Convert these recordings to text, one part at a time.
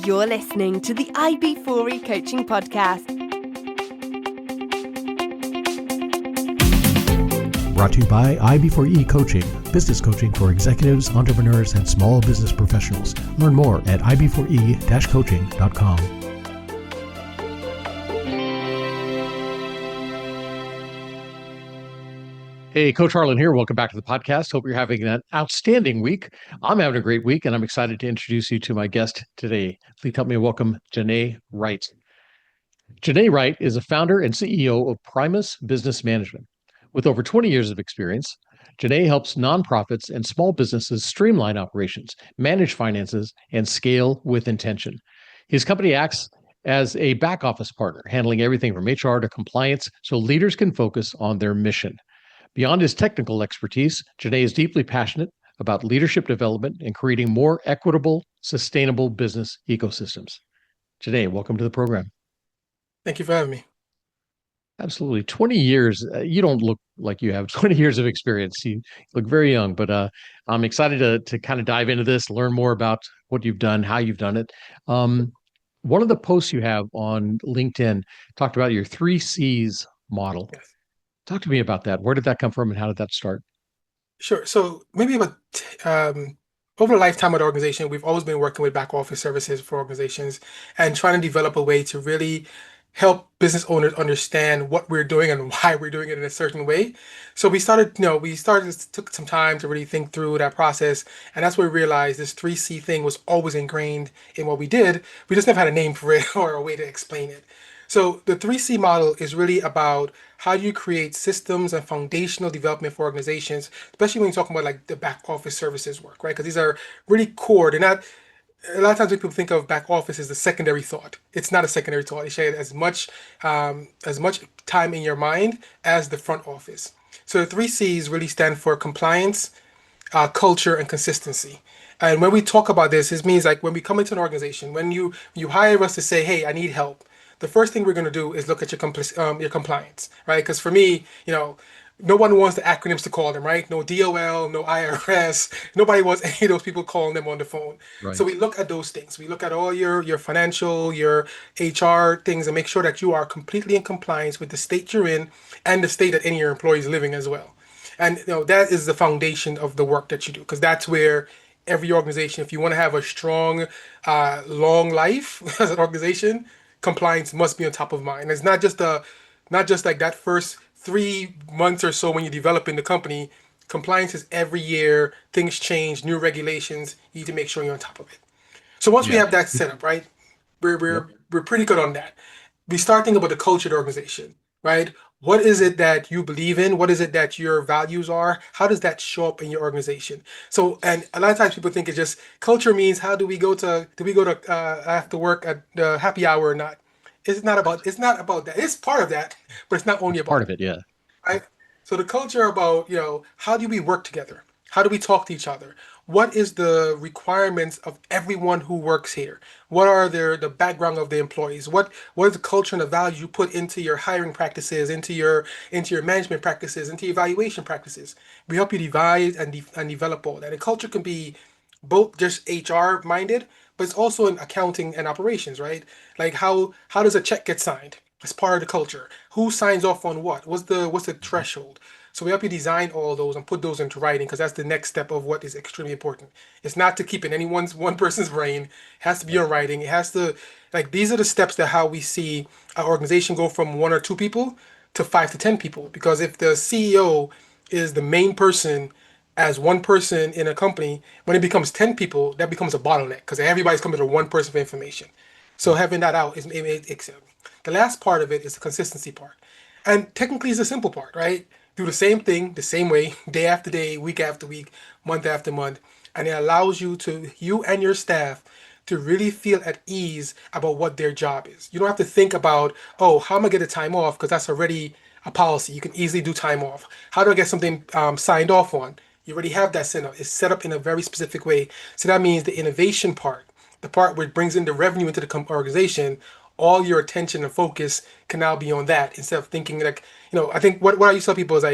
You're listening to the IB4E Coaching Podcast. Brought to you by IB4E Coaching, business coaching for executives, entrepreneurs, and small business professionals. Learn more at ib4e-coaching.com. Hey, Coach Harlan here. Welcome back to the podcast. Hope you're having an outstanding week. I'm having a great week, and I'm excited to introduce you to my guest today. Please help me welcome Janneh Wright. Janneh Wright is a founder and CEO of PRIMUS Business Management. With over 20 years of experience, Janneh helps nonprofits and small businesses streamline operations, manage finances, and scale with intention. His company acts as a back office partner, handling everything from HR to compliance so leaders can focus on their mission. Beyond his technical expertise, Janneh is deeply passionate about leadership development and creating more equitable, sustainable business ecosystems. Janneh, welcome to the program. Thank you for having me. Absolutely. 20 years. You don't look like you have 20 years of experience. You look very young, but I'm excited to kind of dive into this, learn more about what you've done, how you've done it. One of the posts you have on LinkedIn talked about your 3Cs model. Yes. Talk to me about that. Where did that come from and how did that start? Sure. So maybe about over the lifetime of the organization, we've always been working with back office services for organizations and trying to develop a way to really help business owners understand what we're doing and why we're doing it in a certain way. So we took some time to really think through that process. And that's where we realized this 3C thing was always ingrained in what we did. We just never had a name for it or a way to explain it. So the 3C model is really about how you create systems and foundational development for organizations, especially when you're talking about like the back office services work, right? Because these are really core. They're not, a lot of times when people think of back office as the secondary thought. It's not a secondary thought. It should have as much time in your mind as the front office. So the 3Cs really stand for compliance, culture, and consistency. And when we talk about this, it means like when we come into an organization, when you hire us to say, hey, I need help, the first thing we're going to do is look at your compliance, right? Because for me, no one wants the acronyms to call them, right? No DOL, no IRS. Nobody wants any of those people calling them on the phone. Right. So we look at those things. We look at all your financial, your HR things and make sure that you are completely in compliance with the state you're in and the state that any of your employees are living as well. And that is the foundation of the work that you do, because that's where every organization, if you want to have a strong, long life as an organization, compliance must be on top of mind. It's not just like that first 3 months or so when you're developing the company. Compliance is every year. Things change, new regulations. You need to make sure you're on top of it. So once we have that set up, right, we're pretty good on that. We start thinking about the culture of the organization, right? What is it that you believe in? What is it that your values are? How does that show up in your organization? So, and a lot of times people think it's just culture means do we go to after work at the happy hour or not? It's not about that. It's part of that, but it's not only about Part of it, yeah. right? So the culture about, how do we work together? How do we talk to each other? What is the requirements of everyone who works here? What are the background of the employees? What is the culture and the value you put into your hiring practices, into your management practices, into your evaluation practices? We help you devise and develop all that. And culture can be both just HR minded, but it's also in accounting and operations, right? Like how does a check get signed? As part of the culture. Who signs off on what? What's the threshold? So we help you design all those and put those into writing, because that's the next step of what is extremely important. It's not to keep in one person's brain. It has to be on writing. It has to, these are the steps that how we see our organization go from 1 or 2 people to 5 to 10 people. Because if the CEO is the main person as one person in a company, when it becomes 10 people, that becomes a bottleneck because everybody's coming to one person for information. So having that out is the last part of it is the consistency part. And technically it's the simple part, right? Do the same thing the same way, day after day, week after week, month after month. And it allows you and your staff to really feel at ease about what their job is. You don't have to think about, how am I going to get a time off? Because that's already a policy. You can easily do time off. How do I get something signed off on? You already have that set up. It's set up in a very specific way. So that means the innovation part, the part where it brings in the revenue into the organization, all your attention and focus can now be on that instead of thinking I think what I used to tell people is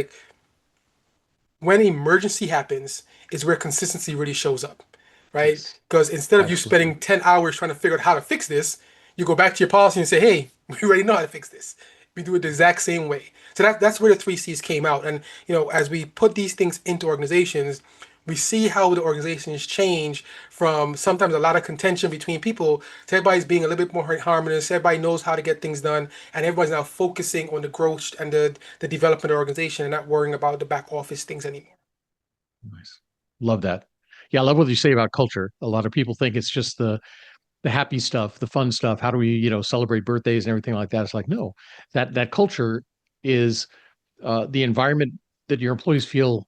when emergency happens is where consistency really shows up. right? Yes, Because instead of you absolutely. spending 10 hours trying to figure out how to fix this, you go back to your policy and say, hey, we already know how to fix this. We do it the exact same way. So that's where the three C's came out. And as we put these things into organizations, we see how the organizations change from sometimes a lot of contention between people to everybody's being a little bit more harmonious. Everybody knows how to get things done, and everybody's now focusing on the growth and the development of the organization and not worrying about the back office things anymore. Nice. Love that. Yeah, I love what you say about culture. A lot of people think it's just the happy stuff, the fun stuff. How do we, celebrate birthdays and everything like that? It's like, no, that culture is the environment that your employees feel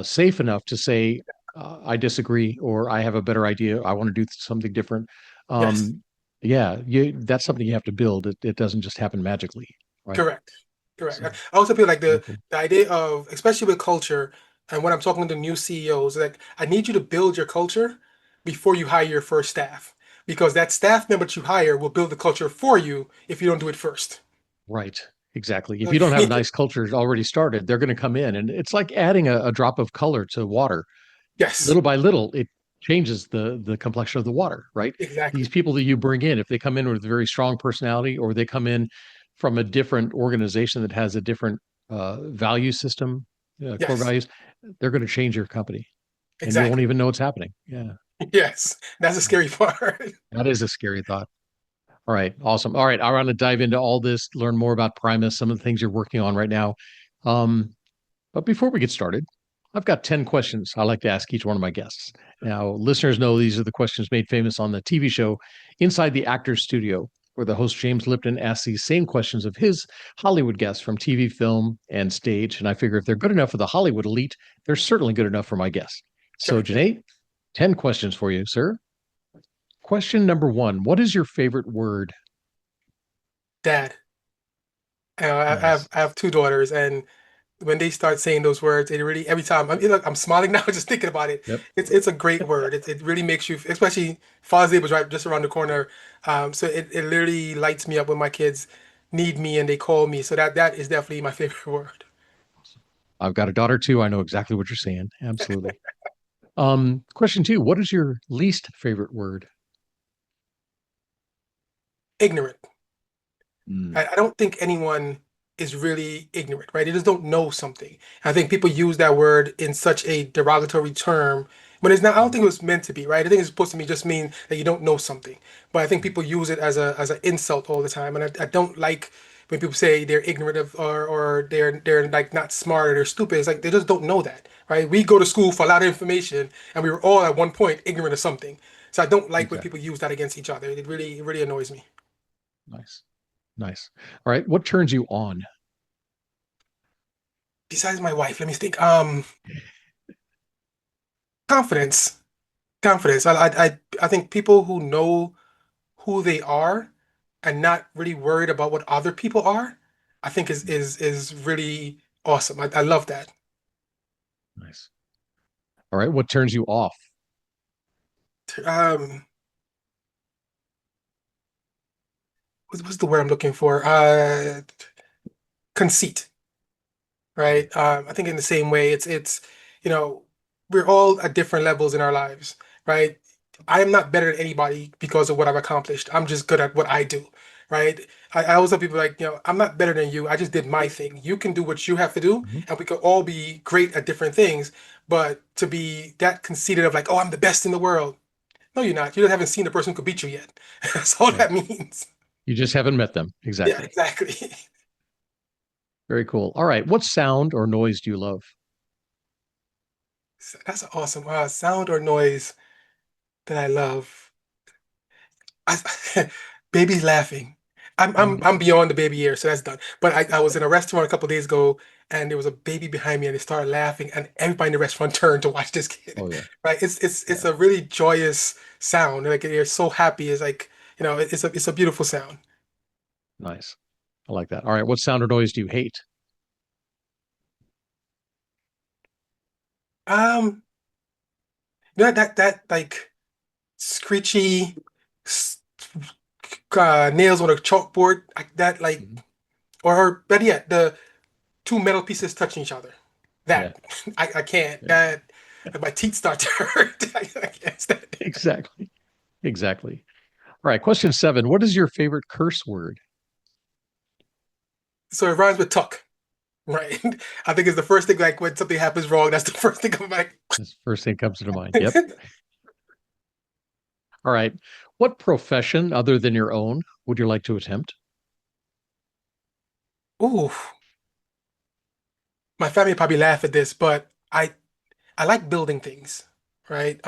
safe enough to say, I disagree, or I have a better idea. I want to do something different. Yes. Yeah, that's something you have to build. It doesn't just happen magically, right? Correct. Correct. So I also feel like very the cool. the idea of, especially with culture, and when I'm talking to new CEOs, like I need you to build your culture before you hire your first staff, because that staff member that you hire will build the culture for you if you don't do it first. Right. Exactly. If you don't have a nice culture already started, they're going to come in, and it's like adding a drop of color to water. Yes, Little by little, it changes the complexion of the water, right? These exactly. people that you bring in, if they come in with a very strong personality, or they come in from a different organization that has a different value system, core Yes, values, they're going to change your company, and you won't exactly. even know it's happening. Yeah, Yes, that's the scary part. that is a scary thought. All right, awesome. All right, I want to dive into all this, learn more about Primus, some of the things you're working on right now. Um, But before we get started, I've got 10 questions I like to ask each one of my guests. Now, listeners know these are the questions made famous on the TV show Inside the Actor's Studio, where the host James Lipton asks these same questions of his Hollywood guests from TV, film, and stage. And I figure if they're good enough for the Hollywood elite, they're certainly good enough for my guests. So, Correct. Janae, 10 questions for you, sir. Question number one: what is your favorite word? Dad, Nice. I have two daughters, and when they start saying those words, it really every time look, I'm smiling now just thinking about it. Yep. It's a great word. It really makes you, especially Father's Day was right just around the corner. So it literally lights me up when my kids need me and they call me. So that is definitely my favorite word. I've got a daughter too. I know exactly what you're saying. Absolutely. Question two: what is your least favorite word? Ignorant. Mm, I don't think anyone is really ignorant, right? They just don't know something. I think people use that word in such a derogatory term when it's not. I don't think it was meant to be, right? I think it's supposed to be just mean that you don't know something. But I think people use it as an insult all the time, and I don't like when people say they're ignorant of or they're like not smart or they're stupid. It's like they just don't know that, right? We go to school for a lot of information, and we were all at one point ignorant of something. So I don't like when people exactly. use that against each other. It really annoys me. Nice. Nice. All right. What turns you on? Besides my wife, let me think. Confidence. Confidence. I think people who know who they are and not really worried about what other people are, I think is really awesome. I love that. Nice. All right. What turns you off? Um, what's the word I'm looking for? Conceit. Right? I think in the same way, you know, we're all at different levels in our lives, right? I am not better than anybody because of what I've accomplished. I'm just good at what I do, right? I always tell people like, I'm not better than you. I just did my thing. You can do what you have to do, Mhm. and we could all be great at different things. But to be that conceited of like, oh, I'm the best in the world. No, you're not. You just haven't seen the person who could beat you yet. That's all Right. that means. You just haven't met them. Yeah, Exactly. exactly. Very cool. All right. What sound or noise do you love? That's awesome. Sound or noise that I love. Baby's laughing. I'm Mm. beyond the baby year, so that's done. But I was in a restaurant a couple days ago, and there was a baby behind me, and they started laughing, and everybody in the restaurant turned to watch this kid. Oh, yeah. Right? It's Yeah. a really joyous sound. Like they're so happy. It's like it's a beautiful sound. Nice. I like that. All right. What sound or noise do you hate? Um, that like screechy s- nails on a chalkboard like that, like Mhm. or better yet, the two metal pieces touching each other. Yeah. That I can't. Yeah. That. and my teeth start to hurt. I can't stand it. Exactly. Exactly. All right. Question 7. What is your favorite curse word? So it rhymes with tuck, right? I think it's the first thing, like when something happens wrong, that's the first thing I'm like, This first thing comes to mind. Yep. All right. What profession other than your own would you like to attempt? ooh, my family probably laugh at this, but I like building things, right?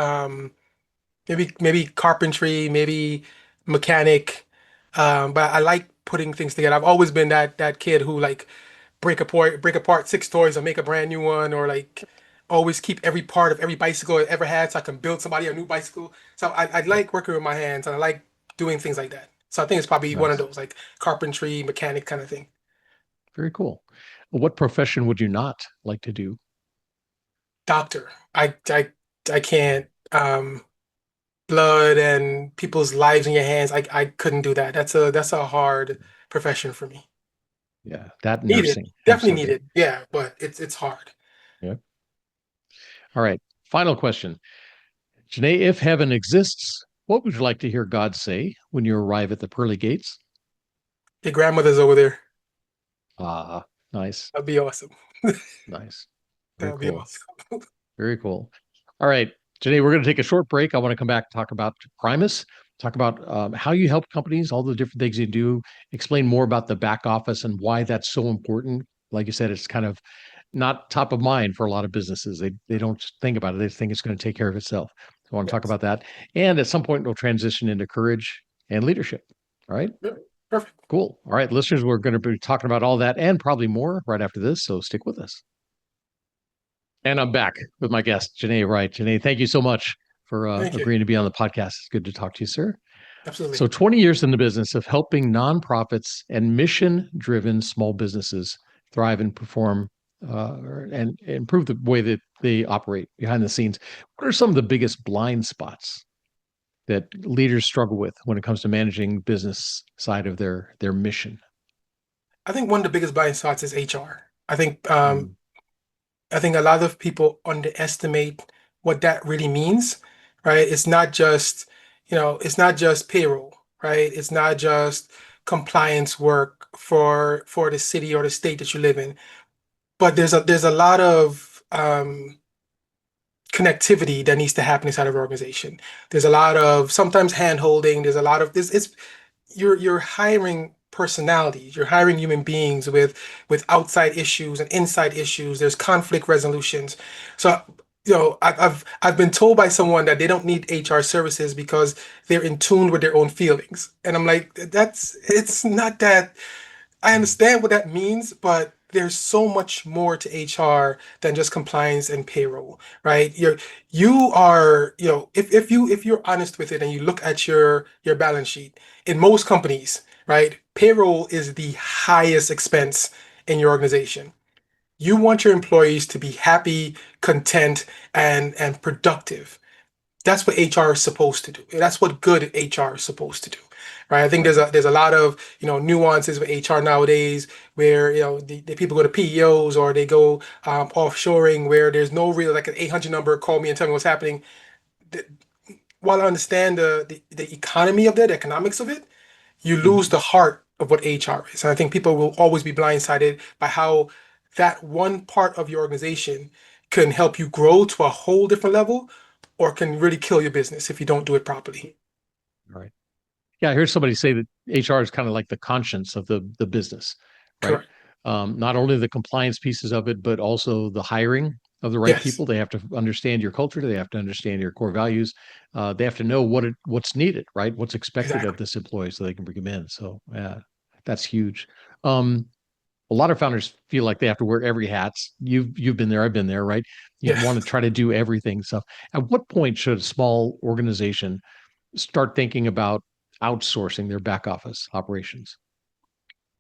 Maybe carpentry, maybe mechanic. But I like putting things together. I've always been that kid who like break apart six toys and make a brand new one, or like always keep every part of every bicycle I ever had so I can build somebody a new bicycle. So I Yep. like working with my hands and I like doing things like that. So I think it's probably one of Nice. those like carpentry, mechanic kind of thing. Very cool. What profession would you not like to do? Doctor. I can't. Blood and people's lives in your hands. I couldn't do that. That's a hard profession for me. Yeah, that Needed, nursing. definitely Absolutely. needed. Yeah, but it's hard. Yeah. All right. Final question. Janae, if heaven exists, what would you like to hear God say when you arrive at the pearly gates? Your grandmother's over there. Ah, nice. That'd be awesome. Nice. Very That'd be cool. awesome. Very cool. All right, Janae, we're going to take a short break. I want to come back and talk about Primus, talk about how you help companies, all the different things you do, explain more about the back office and why that's so important. Like you said, it's kind of not top of mind for a lot of businesses. They don't think about it. They think it's going to take care of itself. So I want to talk Yes. about that. And at some point, we'll transition into courage and leadership. All right. Yeah, perfect. Cool. All right, listeners, we're going to be talking about all that and probably more right after this. So stick with us. And I'm back with my guest, Janneh Wright. Janneh, thank you so much for Thank you. agreeing to be on the podcast. It's good to talk to you, sir. Absolutely. So, 20 years in the business of helping nonprofits and mission driven small businesses thrive and perform and improve the way that they operate behind the scenes. What are some of the biggest blind spots that leaders struggle with when it comes to managing business side of their mission? I think one of the biggest blind spots is HR. Mm, I think a lot of people underestimate what that really means, right? It's not just payroll, right? It's not just compliance work for the city or the state that you live in. But there's a lot of connectivity that needs to happen inside of an organization. There's a lot of sometimes hand holding. There's a lot of this. It's you're hiring personalities. You're hiring human beings with outside issues and inside issues. There's conflict resolutions. So I've been told by someone that they don't need HR services because they're in tune with their own feelings, and I'm like, it's not that. I mm, understand what that means, but there's so much more to HR than just compliance and payroll, right? If you're honest with it and you look at your balance sheet, in most companies, right, payroll is the highest expense in your organization. You want your employees to be happy, content, and productive. That's what HR is supposed to do. That's what good HR is supposed to do, right? I think right. there's a lot of nuances with HR nowadays where the people go to PEOs or they go offshoring where there's no real like an 800 number, call me and tell me what's happening. Th- While I understand the economy of the economics of it, you lose Mhm. the heart of what HR is. And I think people will always be blindsided by how that one part of your organization can help you grow to a whole different level or can really kill your business if you don't do it properly. All right. Yeah, I heard somebody say that HR is kind of like the conscience of the business, right? Correct. Not only the compliance pieces of it, but also the hiring of the right Yes, people. They have to understand your culture. They have to understand your core values. They have to know what's needed, right? What's expected of exactly. this employee, so they can bring them in. So, yeah, that's huge. Um, a lot of founders feel like they have to wear every hat. You've been there. I've been there, right? You want Yes. to try to do everything. So, at what point should a small organization start thinking about outsourcing their back office operations?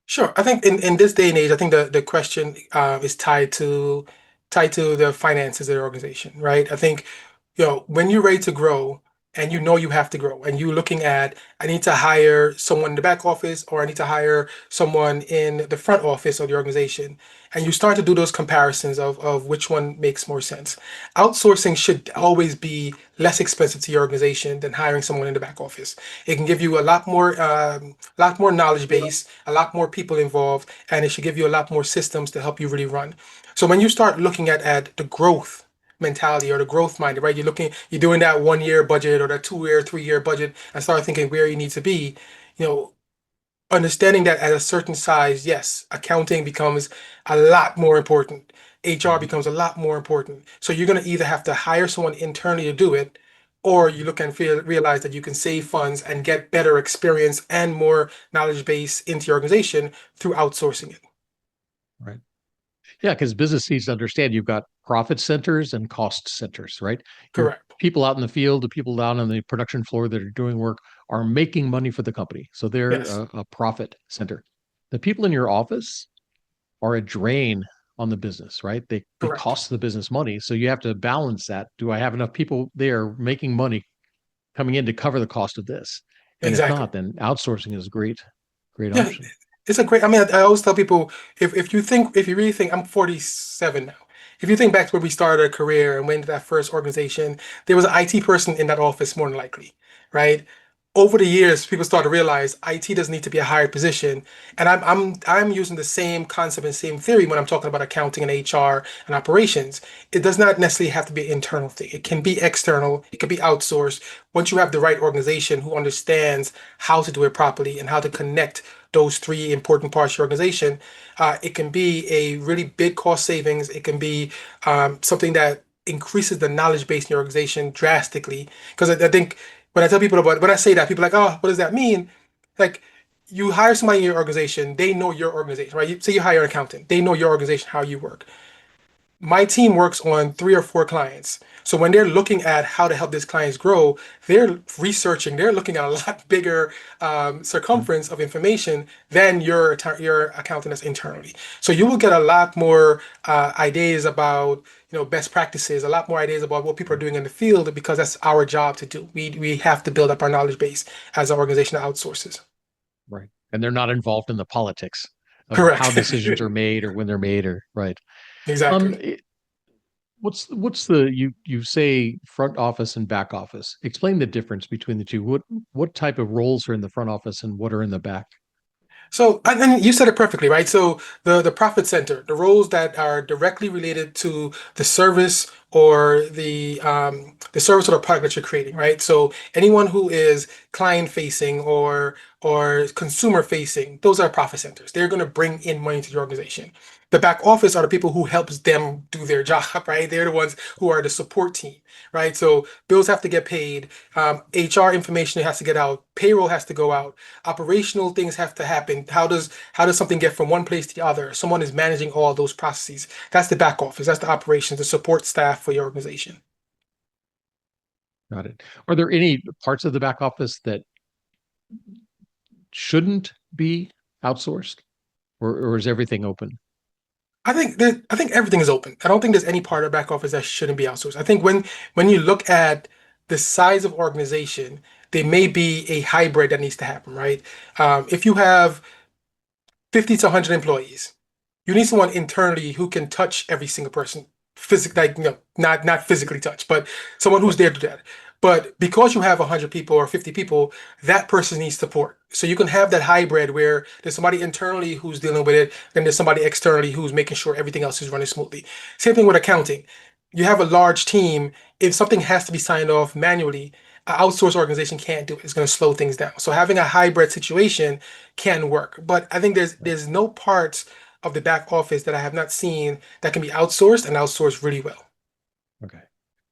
Sure. I think in this day and age, I think the question is tied to the finances of the organization, right? I think when you're ready to grow and you know you have to grow, and you're looking at, I need to hire someone in the back office, or I need to hire someone in the front office of the organization. And you start to do those comparisons of which one makes more sense. Outsourcing should always be less expensive to your organization than hiring someone in the back office. It can give you a lot more knowledge base, a lot more people involved, and it should give you a lot more systems to help you really run. So when you start looking at the growth mentality or the growth minded, right? You're doing that 1 year budget or that 2 year, 3 year budget and start thinking where you need to be, you know, understanding that at a certain size, yes, accounting becomes a lot more important. HR Mhm. becomes a lot more important. So you're going to either have to hire someone internally to do it, or you look and realize that you can save funds and get better experience and more knowledge base into your organization through outsourcing it. Right. Yeah, because business needs to understand you've got profit centers and cost centers, right? Your Correct. people out in the field, the people down on the production floor that are doing work are making money for the company. So they're Yes, a profit center. The people in your office are a drain on the business, right? They correct. cost the business money. So you have to balance that. Do I have enough people there making money coming in to cover the cost of this? And if Exactly. not, then outsourcing is a great Yeah, option. it's a great. I mean, I always tell people, if you really think, I'm 47 now. If you think back to where we started our career and went to that first organization, there was an IT person in that office more than likely, right? Over the years, people start to realize IT doesn't need to be a higher position, and I'm using the same concept and same theory when I'm talking about accounting and HR and operations. It does not necessarily have to be an internal thing. It can be external. It can be outsourced. Once you have the right organization who understands how to do it properly and how to connect those three important parts of your organization, it can be a really big cost savings. It can be something that increases the knowledge base in your organization drastically. Because I think when I tell people about when I say that, people are like, oh, what does that mean? Like, you hire somebody in your organization, they know your organization, right? Say you hire an accountant, they know your organization, how you work. My team works on 3 or 4 clients. So when they're looking at how to help these clients grow, they're researching, they're looking at a lot bigger circumference of information than your accountant is internally. So you will get a lot more ideas about, best practices, a lot more ideas about what people are doing in the field, because that's our job to do. We have to build up our knowledge base as an organization that outsources. Right. And they're not involved in the politics of how Correct. decisions are made or when they're made or right. Exactly. It, what's the you say front office and back office? Explain the difference between the two. What type of roles are in the front office and what are in the back? So, and you said it perfectly, right? So the profit center, the roles that are directly related to the service or the service or the product that you're creating, right? So anyone who is client facing or consumer facing, those are profit centers. They're going to bring in money to the organization. The back office are the people who helps them do their job, right? They're the ones who are the support team, right? So bills have to get paid, HR information has to get out, payroll has to go out, operational things have to happen. How does something get from one place to the other? Someone is managing all those processes. That's the back office. That's the operations, the support staff for your organization. Got it. Are there any parts of the back office that shouldn't be outsourced, or is everything open? I think everything is open. I don't think there's any part of back office that shouldn't be outsourced. I think when you look at the size of organization, there may be a hybrid that needs to happen, right? If you have 50 to 100 employees, you need someone internally who can touch every single person physically, like, not physically touch, but someone who's Right. there to do that. But because you have 100 people or 50 people, that person needs support. So you can have that hybrid where there's somebody internally who's dealing with it, and there's somebody externally who's making sure everything else is running smoothly. Same thing with accounting. You have a large team. If something has to be signed off manually, an outsourced organization can't do it. It's going to slow things down. So having a hybrid situation can work. But I think there's no parts of the back office that I have not seen that can be outsourced and outsourced really well. Okay.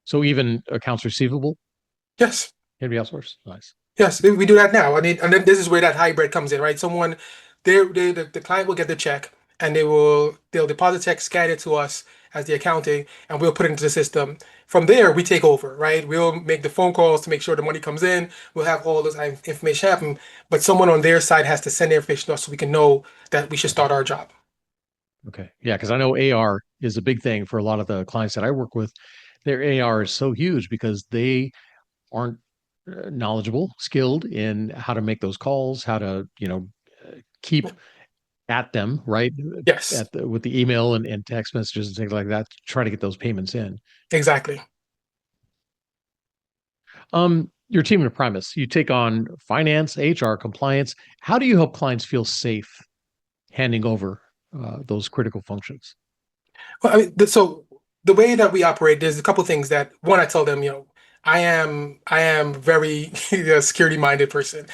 So even accounts receivable Yes. can be outsourced. Nice. Yes, we do that now. I mean, and then this is where that hybrid comes in, right? The client will get the check, and they'll deposit check, scan it to us as the accounting, and we'll put it into the system. From there, we take over, right? We'll make the phone calls to make sure the money comes in. We'll have all those information happen, but someone on their side has to send the information to us so we can know that we should Mhm. start our job. Okay. Yeah, because I know AR is a big thing for a lot of the clients that I work with. Their AR is so huge because they aren't knowledgeable, skilled in how to make those calls, how to, keep at them, right? Yes, With the email and text messages and things like that, to try to get those payments in. exactly. Your team at Primus, you take on finance, HR, compliance. How do you help clients feel safe handing over those critical functions? Well, I mean, so the way that we operate, there's a couple things that one, I tell them, I am very security minded person.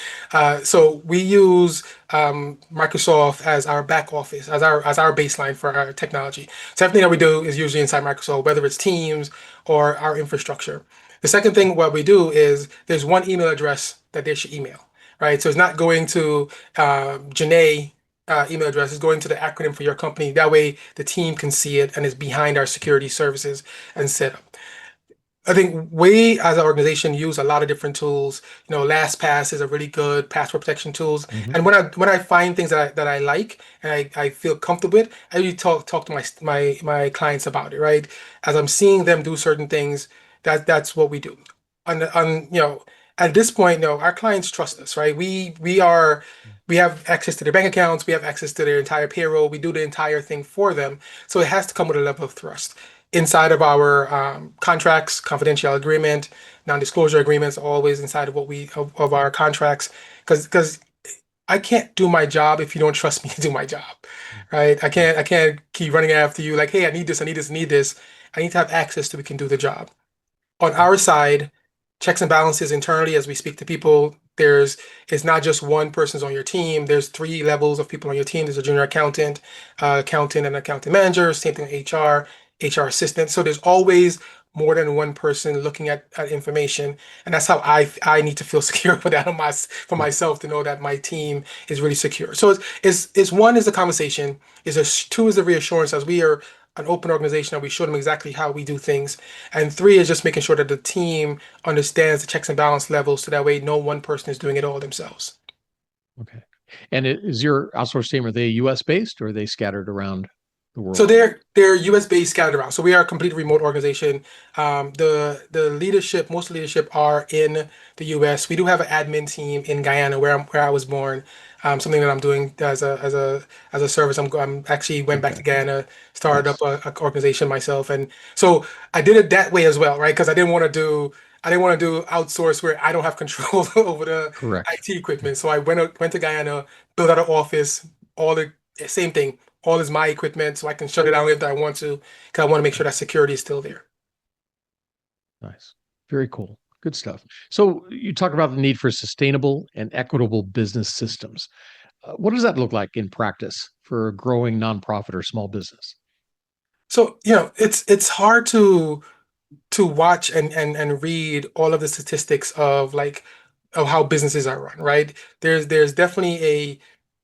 So we use Microsoft as our back office, as our baseline for our technology. So everything that we do is usually inside Microsoft, whether it's Teams or our infrastructure. The second thing what we do is there's one email address that they should email, right? So it's not going to Janneh email address, is going to the acronym for your company. That way the team can see it and it's behind our security services and setup. I think we as an organization use a lot of different tools. LastPass is a really good password protection tools. Mm-hmm. And when I find things that I like and I feel comfortable with, I really talk to my clients about it, right? As I'm seeing them do certain things, that's what we do. At this point, our clients trust us, right? We have access to their bank accounts, we have access to their entire payroll, we do the entire thing for them. So it has to come with a level of trust inside of our contracts, confidential agreement, non-disclosure agreements, always inside of our contracts. Because I can't do my job if you don't trust me to do my job, right? I can't keep running after you like, hey, I need this, I need this, I need this. I need to have access so we can do the job. On our side, checks and balances internally as we speak to people. It's not just one person's on your team. There's three levels of people on your team. There's a junior accountant and accountant manager, same thing HR assistant. So there's always more than one person looking at information. And that's how I need to feel secure for that for myself to know that my team is really secure. So it's one is the conversation, two is the reassurance as we are an open organization and we show them exactly how we do things. And three is just making sure that the team understands the checks and balance levels so that way no one person is doing it all themselves. Okay. And is your outsourced team, are they US based or are they scattered around the world? So they're US based, scattered around. So we are a complete remote organization. The leadership, most leadership are in the US. We do have an admin team in Guyana where I was born. Something that I'm doing as a service. I'm actually went back Okay. to Guyana, started up Nice. a organization myself, and so I did it that way as well, right? Because I didn't want to do outsource where I don't have control over the Correct. IT equipment. So I went to Guyana, built out an office, all the same thing. All is my equipment, so I can shut it down if I want to, because I want to make sure that security is still there. Nice. Very cool. Good stuff. So you talk about the need for sustainable and equitable business systems. What does that look like in practice for a growing nonprofit or small business? So, it's hard to watch and read all of the statistics of how businesses are run, right? There's definitely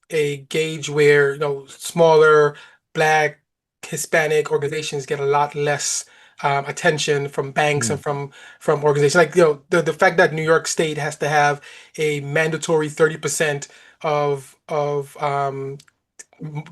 a gauge where smaller Black, Hispanic organizations get a lot less attention from banks and Hmm. from organizations. Like the fact that New York State has to have a mandatory 30% of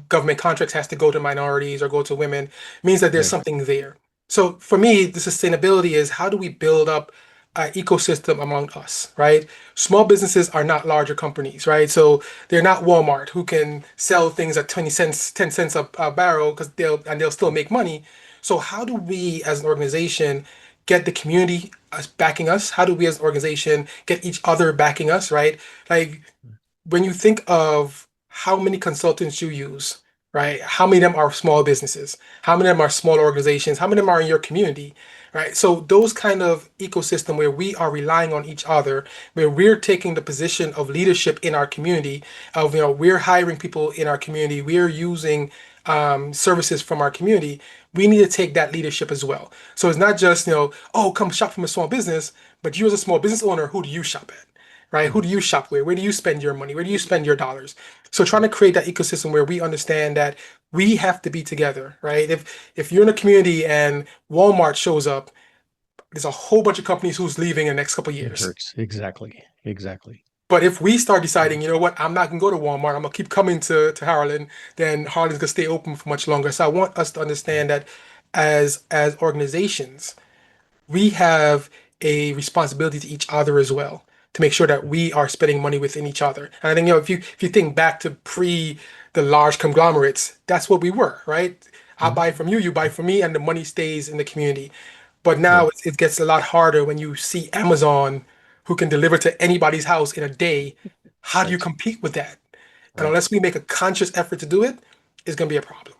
government contracts has to go to minorities or go to women means that there's Right. something there. So for me, the sustainability is how do we build up an ecosystem among us, right? Small businesses are not larger companies, right? So they're not Walmart who can sell things at 20 cents, 10 cents a barrel because they'll still make money. So how do we as an organization get the community us backing us? How do we as an organization get each other backing us, right? Like when you think of how many consultants you use, right? How many of them are small businesses? How many of them are small organizations? How many of them are in your community, right? So those kind of ecosystem where we are relying on each other, where we're taking the position of leadership in our community, of we're hiring people in our community, we're using services from our community. We need to take that leadership as well. So it's not just oh, come shop from a small business, but you as a small business owner, who do you shop at? Right? Who do you shop with? Where do you spend your money? Where do you spend your dollars? So trying to create that ecosystem where we understand that we have to be together, right? If you're in a community and Walmart shows up, there's a whole bunch of companies who's leaving in the next couple of It years. hurts. Exactly. Exactly. But if we start deciding, you know what, I'm not gonna go to Walmart, I'm gonna keep coming to Harlan, then Harlan's gonna stay open for much longer. So I want us to understand that as organizations, we have a responsibility to each other as well. to make sure that we are spending money within each other. And I think, if you think back to pre the large conglomerates, that's what we were, right? I Mhm. buy from you, you buy from me, and the money stays in the community. But now Right. it gets a lot harder when you see Amazon, who can deliver to anybody's house in a day. How do you Right. compete with that? And Right. unless we make a conscious effort to do it, it's going to be a problem.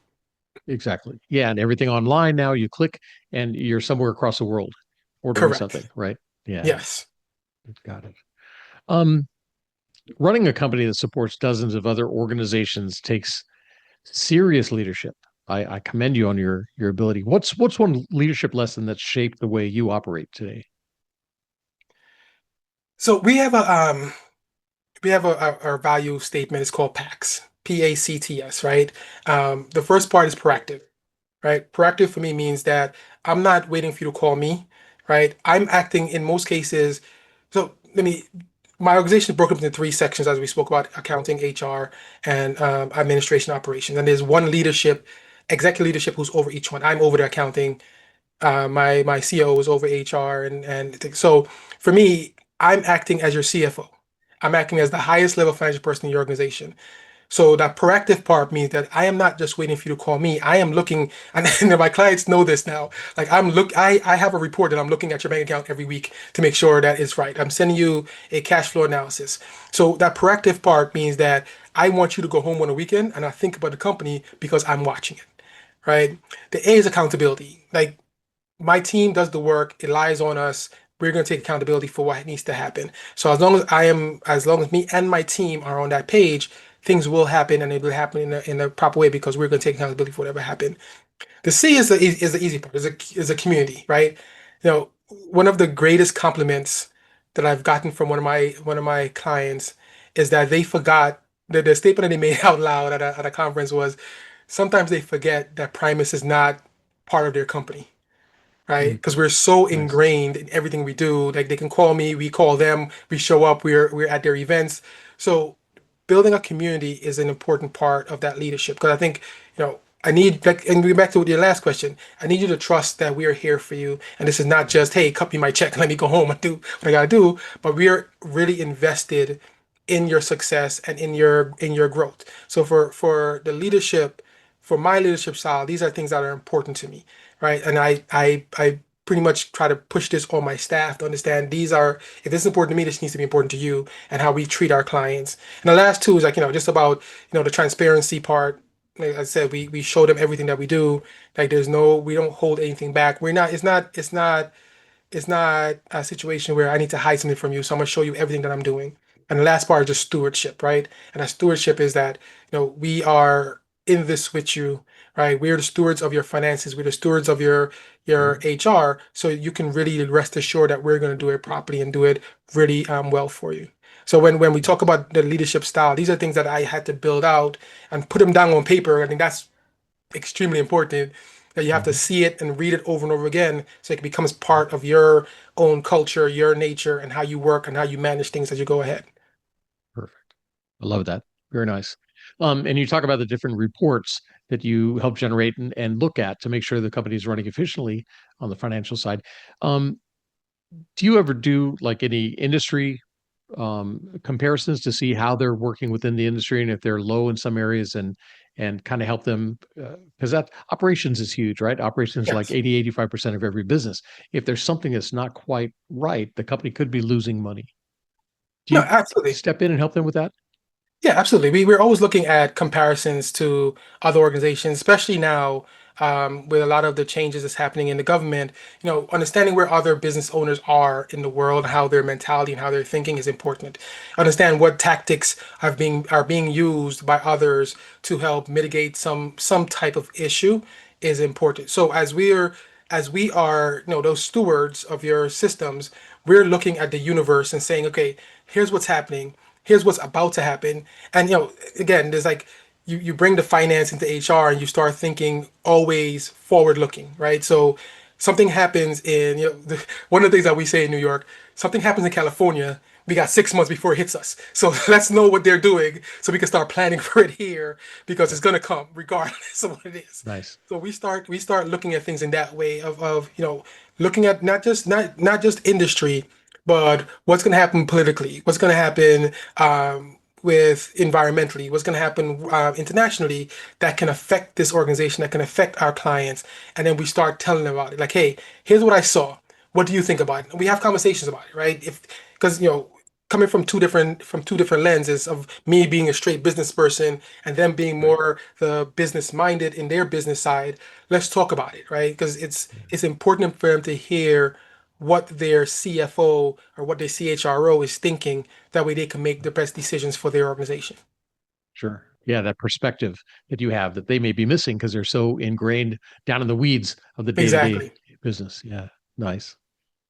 Exactly. Yeah. And everything online now, you click and you're somewhere across the world ordering Correct. something, right? Yeah. Yes. Got it. Um, Running a company that supports dozens of other organizations takes serious leadership. I commend you on your ability. What's one leadership lesson that's shaped the way you operate today? So we have our value statement. It's called PACS, PACTS, right? The first part is proactive, right? Proactive for me means that I'm not waiting for you to call me, right? I'm acting in most cases. So my organization is broken up into three sections, as we spoke about: accounting, HR, and administration operations. And there's one executive leadership, who's over each one. I'm over the accounting. My CEO is over HR, so for me, I'm acting as your CFO. I'm acting as the highest level financial person in your organization. So that proactive part means that I am not just waiting for you to call me. I am looking, and my clients know this now. Like I have a report that I'm looking at your bank account every week to make sure that it's right. I'm sending you a cash flow analysis. So that proactive part means that I want you to go home on a weekend and I think about the company because I'm watching it, right? The A is accountability. Like, my team does the work, it lies on us. We're going to take accountability for what needs to happen. So as long as me and my team are on that page, things will happen, and it will happen in a proper way because we're going to take accountability for whatever happened. The C is the easy part. Is a community, right? One of the greatest compliments that I've gotten from one of my clients is that they forgot the statement that they made out loud at a conference was, sometimes they forget that Primus is not part of their company, right? Mm, Because we're so nice. ingrained in everything we do. Like, they can call me, we call them, we show up, we're at their events. So building a community is an important part of that leadership. Because I think, I need, like, and we back to your last question. I need you to trust that we are here for you, and this is not just, hey, cut me my check, let me go home and do what I gotta do. But we are really invested in your success and in your growth. So for the leadership, for my leadership style, these are things that are important to me, right? And I pretty much try to push this on my staff to understand, if this is important to me, this needs to be important to you, and how we treat our clients. And the last two is, like, just about, the transparency part. Like I said, we show them everything that we do. Like, we don't hold anything back. It's not a situation where I need to hide something from you. So I'm gonna show you everything that I'm doing. And the last part is just stewardship, right? And that stewardship is that, we are in this with you, right? We're the stewards of your finances. We're the stewards of your Mhm. HR. So you can really rest assured that we're gonna do it properly and do it really well for you. So when we talk about the leadership style, these are things that I had to build out and put them down on paper. I think that's extremely important, that you have to Mhm. see it and read it over and over again so it becomes part of your own culture, your nature, and how you work and how you manage things as you go ahead. Perfect. I love that. Very nice. And you talk about the different reports that you help generate and look at to make sure the company is running efficiently on the financial side. Um, do you ever do like any industry comparisons to see how they're working within the industry and if they're low in some areas and kind of help them because that operations is huge, right? Operations like Yes. 80-85% of every business. If there's something that's not quite right, the company could be losing money. Do No, you absolutely. step in and help them with that? Yeah, absolutely. We're always looking at comparisons to other organizations, especially now, with a lot of the changes that's happening in the government. Understanding where other business owners are in the world, how their mentality and how they're thinking is important. Understand what tactics are being used by others to help mitigate some type of issue is important. So as we are, those stewards of your systems, we're looking at the universe and saying, okay, here's what's happening, here's what's about to happen. And, again, there's like, you bring the finance into HR and you start thinking always forward looking, right? So something happens in, one of the things that we say in New York, something happens in California, we got 6 months before it hits us. So let's know what they're doing so we can start planning for it here, because it's going to come regardless of what it is. Nice. So we start looking at things in that way of looking at not just industry, but what's going to happen politically? What's going to happen with environmentally? What's going to happen internationally that can affect this organization, that can affect our clients? And then we start telling them about it. Like, hey, here's what I saw. What do you think about it? And we have conversations about it, right? If because coming from two different lenses of me being a straight business person and them being Right. more the business minded in their business side, let's talk about it, right? Because it's important for them to hear what their CFO or what their CHRO is thinking. That way they can make the best decisions for their organization. Sure. Yeah, that perspective that you have that they may be missing because they're so ingrained down in the weeds of the day-to-day Exactly. business. Yeah. Nice.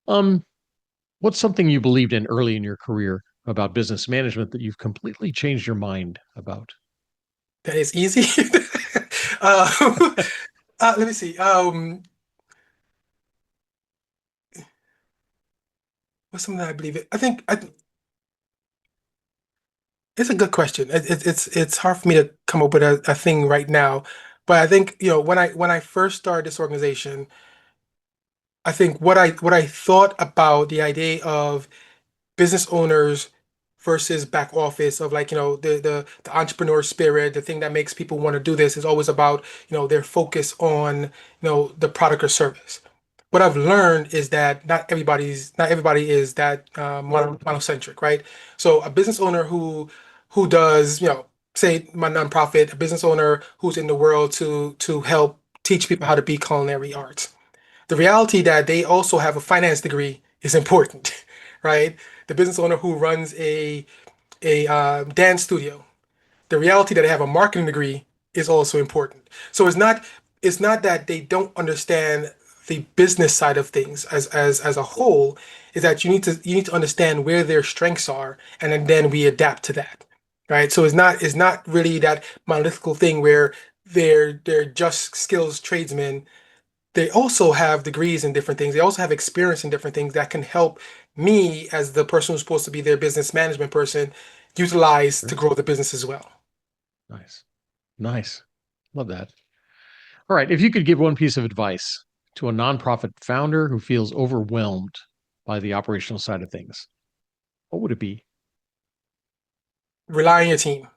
Um, what's something you believed in early in your career about business management that you've completely changed your mind about? That is easy. uh, let me see. What's something that I believe in? It's a good question. It's hard for me to come up with a thing right now, but I think when I first started this organization, I think what I thought about the idea of business owners versus back office of like the entrepreneur spirit, the thing that makes people want to do this is always about their focus on the product or service. What I've learned is that not everybody is that monocentric, right? So a business owner who does say my nonprofit, a business owner who's in the world to help teach people how to be culinary arts, the reality that they also have a finance degree is important, right? The business owner who runs a dance studio, the reality that they have a marketing degree is also important. So it's not that they don't understand the business side of things as a whole, is that you need to understand where their strengths are, and then we adapt to that, right? So it's not really that monolithical thing where they're just skills tradesmen. They also have degrees in different things. They also have experience in different things that can help me as the person who's supposed to be their business management person utilize to Sure. grow the business as well. Nice. Nice. Love that. All right. If you could give one piece of advice to a nonprofit founder who feels overwhelmed by the operational side of things, what would it be? Rely on your team.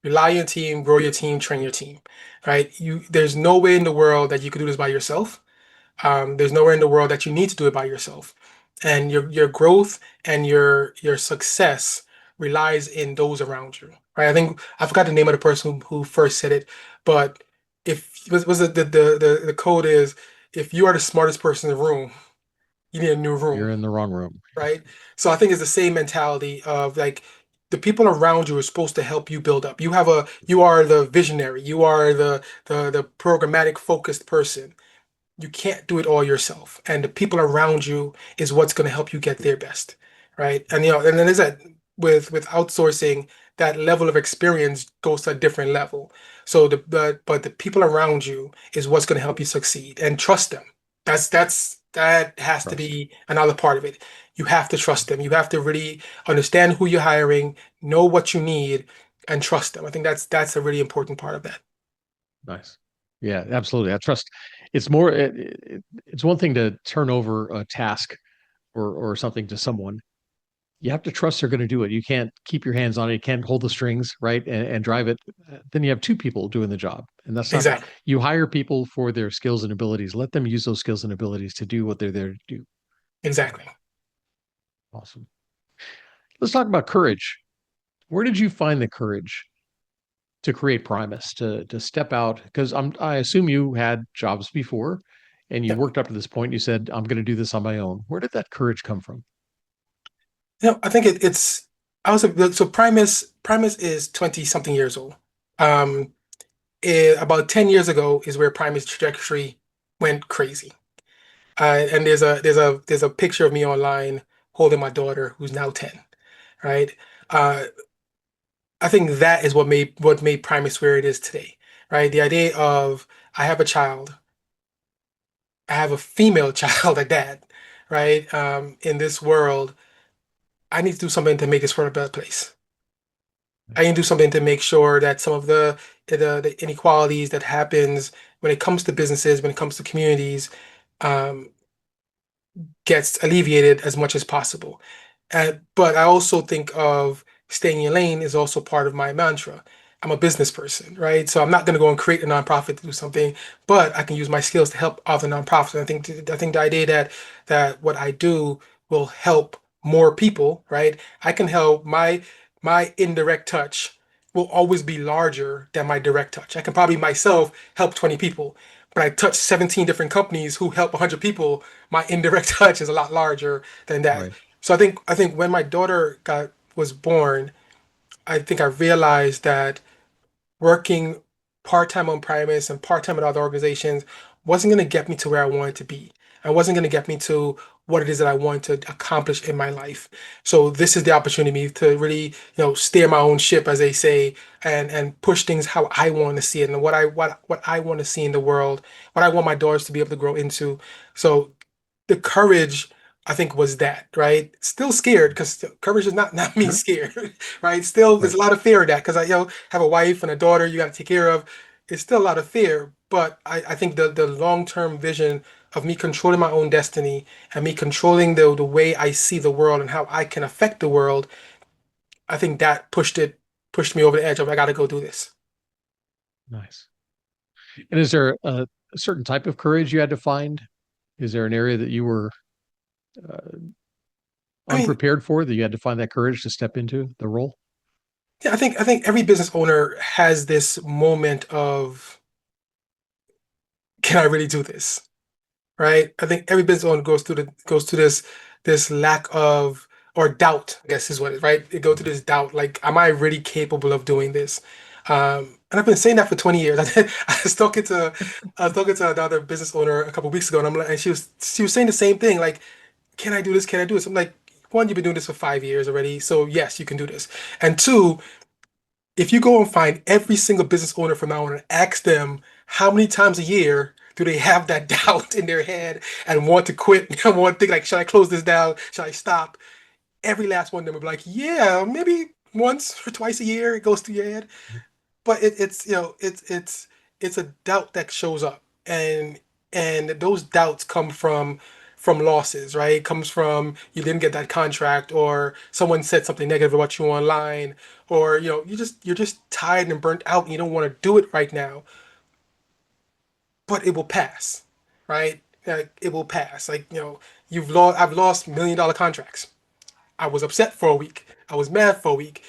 Rely on your team, grow your team, train your team, right? There's no way in the world that you could do this by yourself. There's nowhere in the world that you need to do it by yourself. And your growth and your success relies in those around you, right? I think I forgot the name of the person who first said it, but if was it the code is if you are the smartest person in the room, you need a new room, You're in the wrong room. right? So I think it's the same mentality of like the people around you are supposed to help you build up. You are the visionary, you are the programmatic focused person. You can't do it all yourself, and the people around you is what's going to help you get their best, right? And and then there's that with outsourcing, that level of experience goes to a different level. So but the people around you is what's going to help you succeed, and trust them. That has to Trust. be another part of it. You have to trust them. You have to really understand who you're hiring, know what you need, and trust them. I think that's a really important part of that. Nice. Yeah, absolutely. I trust. It's more. It's one thing to turn over a task or something to someone. You have to trust they're going to do it. You can't keep your hands on it. You can't hold the strings, right, and drive it. Then you have two people doing the job, and that's not. Exactly. You hire people for their skills and abilities. Let them use those skills and abilities to do what they're there to do. Exactly. Awesome. Let's talk about courage. Where did you find the courage to create Primus, to step out? Because I assume you had jobs before and you Yeah. worked up to this point. You said, I'm going to do this on my own. Where did that courage come from? I think it's I was so Primus is 20 something years old. Um, about 10 years ago is where Primus trajectory went crazy. And there's a picture of me online holding my daughter who's now 10, right? Uh, I think that is what made Primus where it is today, right? The idea of I have a child, I have a female child at that, right? In this world, I need to do something to make this world a better place. I can do something to make sure that some of the inequalities that happens when it comes to businesses, when it comes to communities, um, gets alleviated as much as possible. But I also think of staying in your lane is also part of my mantra. I'm a business person, right? So I'm not going to go and create a nonprofit to do something, but I can use my skills to help other nonprofits. And I think the idea that what I do will help more people, right? I can help my indirect touch will always be larger than my direct touch. I can probably myself help 20 people, but I touch 17 different companies who help 100 people. My indirect touch is a lot larger than that. Right. So I think when my daughter was born, I think I realized that working part-time on Primus and part-time at other organizations wasn't going to get me to where I wanted to be. And wasn't going to get me to what it is that I want to accomplish in my life. So this is the opportunity to really, steer my own ship, as they say, and push things how I want to see it and what I want to see in the world, what I want my daughters to be able to grow into. So the courage, I think, was that, right? Still scared because courage is not me Sure. scared, right? Still, there's Right. a lot of fear of that because I have a wife and a daughter you got to take care of. It's still a lot of fear, but I think the long-term vision of me controlling my own destiny and me controlling the way I see the world and how I can affect the world, I think that pushed me over the edge of I got to go do this. Nice. And is there a certain type of courage you had to find? Is there an area that you were uh, I mean, unprepared for that you had to find that courage to step into the role? yeah, I think every business owner has this moment of, can I really do this? Right? I think every business owner goes through this lack of, or doubt, I guess is what it is, right? They go through this doubt, like, am I really capable of doing this? And I've been saying that for 20 years. I was talking to another business owner a couple of weeks ago, and I'm like, and she was saying the same thing, like, can I do this? Can I do this? I'm like, one, you've been doing this for 5 years already, so yes, you can do this. And two, if you go and find every single business owner from now on and ask them how many times a year do they have that doubt in their head and want to quit and want to think like, should I close this down? Should I stop? Every last one of them will be like, yeah, maybe once or twice a year it goes through your head. But it's a doubt that shows up, and those doubts come from losses, right? It comes from you didn't get that contract, or someone said something negative about you online, or you're just tired and burnt out and you don't want to do it right now. But it will pass, right? Like, it will pass. Like, I've lost $1 million contracts. I was upset for a week. I was mad for a week,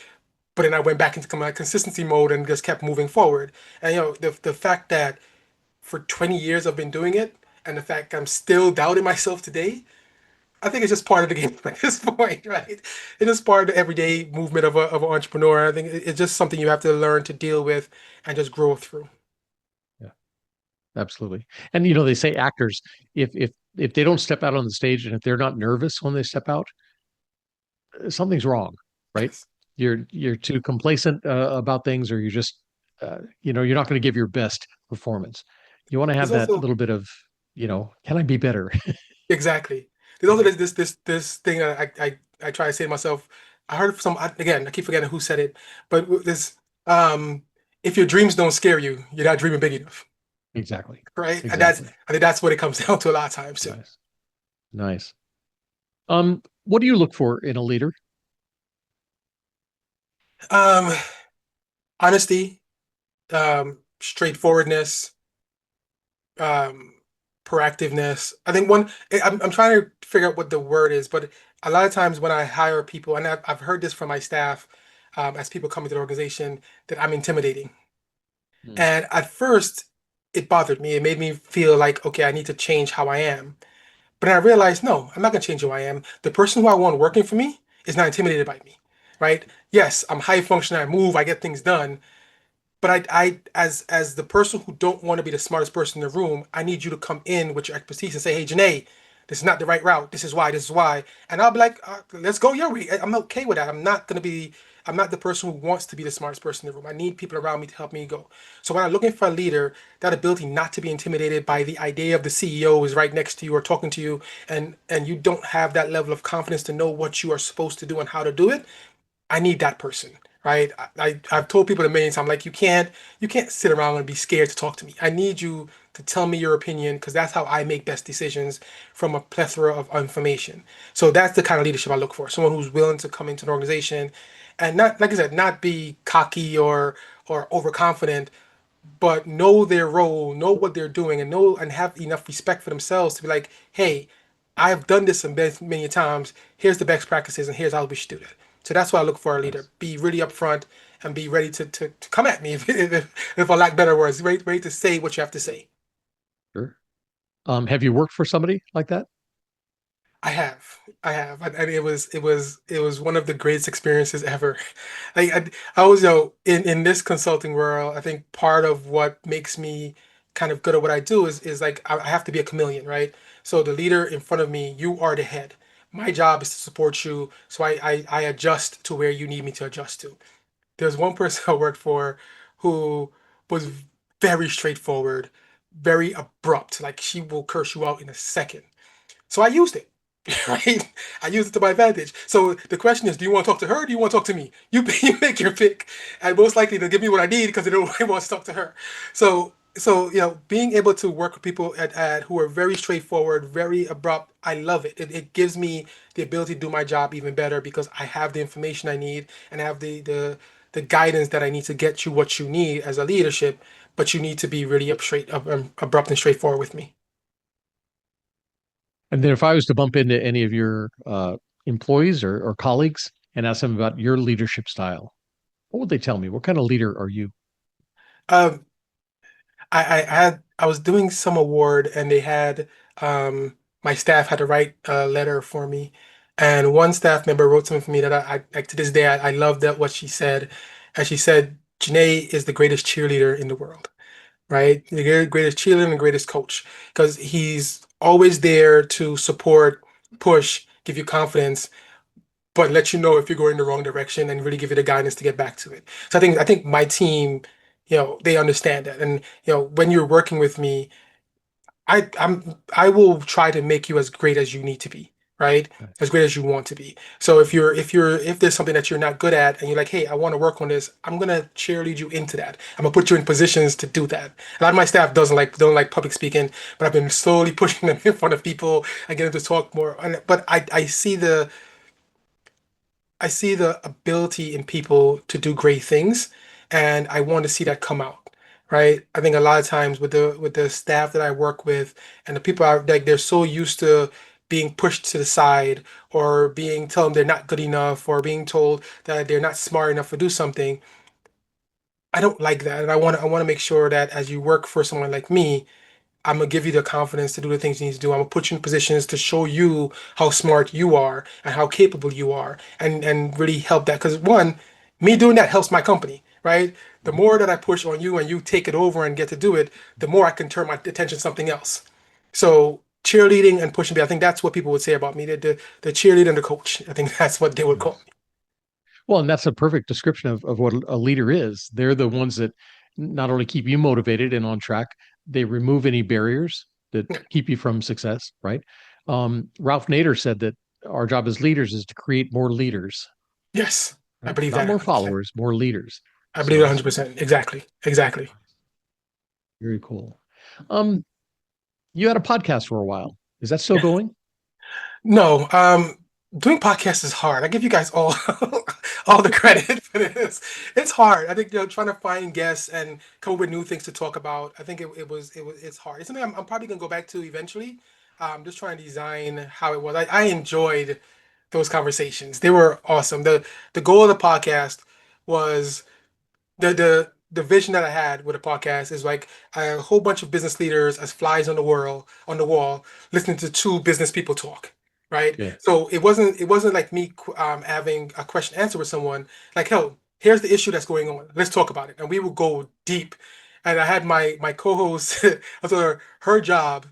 but then I went back into my consistency mode and just kept moving forward. And the fact that for 20 years I've been doing it, and the fact I'm still doubting myself today, I think it's just part of the game at this point, right? It's just part of the everyday movement of an entrepreneur. I think it's just something you have to learn to deal with and just grow through. Yeah, absolutely. And they say actors, if they don't step out on the stage and if they're not nervous when they step out, something's wrong, right? Yes. You're too complacent about things, or you're not going to give your best performance. You want to There's have that also little bit of, can I be better? Exactly. There's also this thing that I try to say to myself. I heard from again, I keep forgetting who said it, but this um if your dreams don't scare you, you're not dreaming big enough, Exactly. right? And Exactly. I think that's what it comes down to a lot of times too. Nice. Nice. What do you look for in a leader? Um, Honesty, straightforwardness, um, proactiveness. I think I'm trying to figure out what the word is, but a lot of times when I hire people, and I've heard this from my staff, as people come into the organization, that I'm intimidating. Hmm. And at first, it bothered me. It made me feel like, okay, I need to change how I am. But I realized, no, I'm not going to change who I am. The person who I want working for me is not intimidated by me, right? Yes, I'm high functioning, I move, I get things done, but as the person who don't want to be the smartest person in the room, I need you to come in with your expertise and say, hey, Janae, this is not the right route. This is why. This is why. And I'll be like, let's go your way. I'm okay with that. I'm not the person who wants to be the smartest person in the room. I need people around me to help me go. So when I'm looking for a leader, that ability not to be intimidated by the idea of the CEO is right next to you or talking to you, and you don't have that level of confidence to know what you are supposed to do and how to do it, I need that person, right? I've told people a million times, like you can't sit around and be scared to talk to me. I need you to tell me your opinion because that's how I make best decisions from a plethora of information. So that's the kind of leadership I look for. Someone who's willing to come into an organization and not, like I said, not be cocky or overconfident, but know their role, know what they're doing, and know and have enough respect for themselves to be like, hey, I've done this many times. Here's the best practices, and here's how we should do that. So that's what I look for a leader. Nice. Be really upfront and be ready to come at me if I lack better words. Ready to say what you have to say. Sure. Have you worked for somebody like that? I have, and it was one of the greatest experiences ever. I was, in this consulting world. I think part of what makes me kind of good at what I do is like I have to be a chameleon, right? So the leader in front of me, you are the head. My job is to support you, so I adjust to where you need me to adjust to. There's one person I worked for who was very straightforward, very abrupt. Like she will curse you out in a second. So I used it, right? I used it to my advantage. So the question is, do you want to talk to her or do you want to talk to me? You, you make your pick. And most likely they'll give me what I need because they don't want to talk to her. So being able to work with people at who are very straightforward, very abrupt, I love it. It gives me the ability to do my job even better because I have the information I need and I have the guidance that I need to get you what you need as a leadership, but you need to be really abrupt and straightforward with me. And then if I was to bump into any of your employees or colleagues and ask them about your leadership style, what would they tell me? What kind of leader are you? Um, I was doing some award and they had my staff had to write a letter for me, and one staff member wrote something for me that like to this day I love that what she said, and she said Janae is the greatest cheerleader in the world, right? The greatest cheerleader and the greatest coach because he's always there to support, push, give you confidence, but let you know if you're going the wrong direction and really give you the guidance to get back to it. So I think my team, they understand that. And when you're working with me, I will try to make you as great as you need to be, right? As great as you want to be. So if there's something that you're not good at and you're like, hey, I want to work on this, I'm gonna cheerlead you into that. I'm gonna put you in positions to do that. A lot of my staff don't like public speaking, but I've been slowly pushing them in front of people and getting them to talk more. But I see the ability in people to do great things, and I want to see that come out, right? I think a lot of times with the staff that I work with and the people are like they're so used to being pushed to the side or being told they're not good enough or being told that they're not smart enough to do something. I don't like that, and I want to make sure that as you work for someone like me, I'm gonna give you the confidence to do the things you need to do. I'm gonna put you in positions to show you how smart you are and how capable you are, and really help that. Because one, me doing that helps my company, right? The more that I push on you and you take it over and get to do it, the more I can turn my attention to something else. So cheerleading and pushing me, I think that's what people would say about me. The cheerleader and the coach. I think that's what they would call Nice. Well, and that's a perfect description of what a leader is. They're the ones that not only keep you motivated and on track, they remove any barriers that me. keep you from success, right? Ralph Nader said that our job as leaders is to create more leaders, Yes, I right? believe Not that more 100%. followers, more leaders. I believe it So 100%. Exactly. Exactly. very cool. Um, you had a podcast for a while. Is that still Yeah. going? No, doing podcasts is hard. I give you guys all all the credit for this. It's hard. I think trying to find guests and come up with new things to talk about. I think it's hard. It's something I'm probably gonna go back to eventually. Just trying to design how it was. I enjoyed those conversations. They were awesome. The goal of the podcast was the vision that I had with a podcast is like a whole bunch of business leaders as flies on the wall, listening to two business people talk, right? Yeah. So it wasn't like me having a question answer with someone. Like, hell, here's the issue that's going on. Let's talk about it, and we will go deep. And I had my co-host. I told her job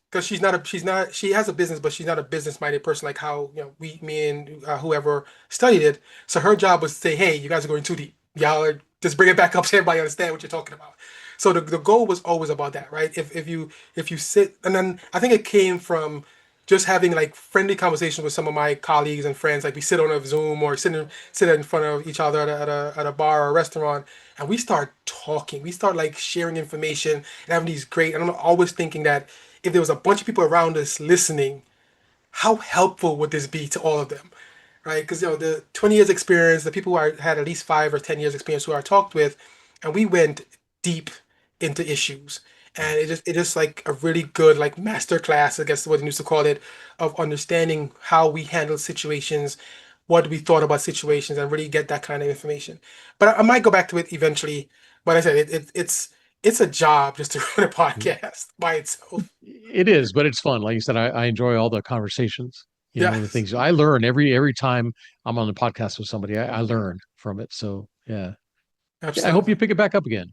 because she has a business, but she's not a business minded person like how me and whoever studied it. So her job was to say, hey, you guys are going too deep. Y'all are just bring it back up so everybody understand what you're talking about. So the goal was always about that, right? If you sit, and then I think it came from just having like friendly conversations with some of my colleagues and friends. Like we sit on a Zoom or sit in front of each other at a bar or a restaurant, and we start talking. We start like sharing information and having these great. And I'm always thinking that if there was a bunch of people around us listening, how helpful would this be to all of them, right? Because the 20 years experience, the people who had at least 5 or 10 years experience who I talked with, and we went deep into issues, and it just like a really good like master class, I guess what they used to call it, of understanding how we handle situations, what we thought about situations, and really get that kind of information. But I might go back to it eventually. But I said it's a job just to run a podcast by itself. It is, but it's fun. Like you said, I enjoy all the conversations, the Yes, things I learn every time I'm on the podcast with somebody, I learn from it. So yeah. Yeah, I hope you absolutely. pick it back up again.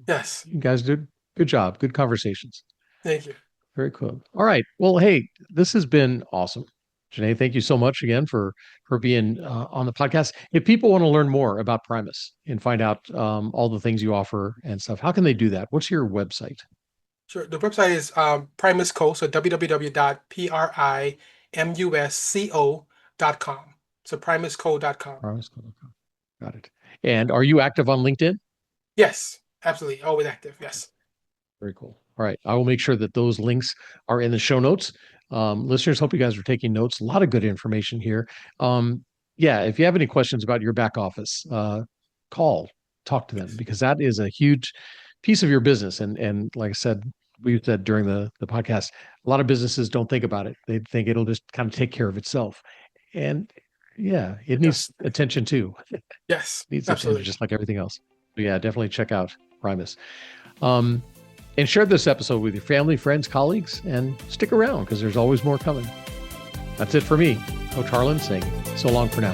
Yes, You guys did good job. Good conversations. thank you. Very cool. All right. Well, hey, this has been awesome. Janneh, thank you so much again for being on the podcast. If people want to learn more about Primus and find out all the things you offer and stuff, how can they do that? What's your website? Sure. The website is Primus Co. So www.primusco.com. So primusco.com. Primus.com. Got it. And are you active on LinkedIn? Yes, absolutely. Always active. Yes. Very cool. All right. I will make sure that those links are in the show notes. Listeners, hope you guys are taking notes. A lot of good information here. Yeah, if you have any questions about your back office, talk to them, Yes. because that is a huge piece of your business. And like I said, we said during the podcast, a lot of businesses don't think about it. They think it'll just kind of take care of itself. And yeah, it needs Yes. attention too. Yes. Needs attention Absolutely. just like everything else. So yeah, definitely check out Primus. Um, and share this episode with your family, friends, colleagues, and stick around because there's always more coming. That's it for me, Coach Harlan, saying so long for now.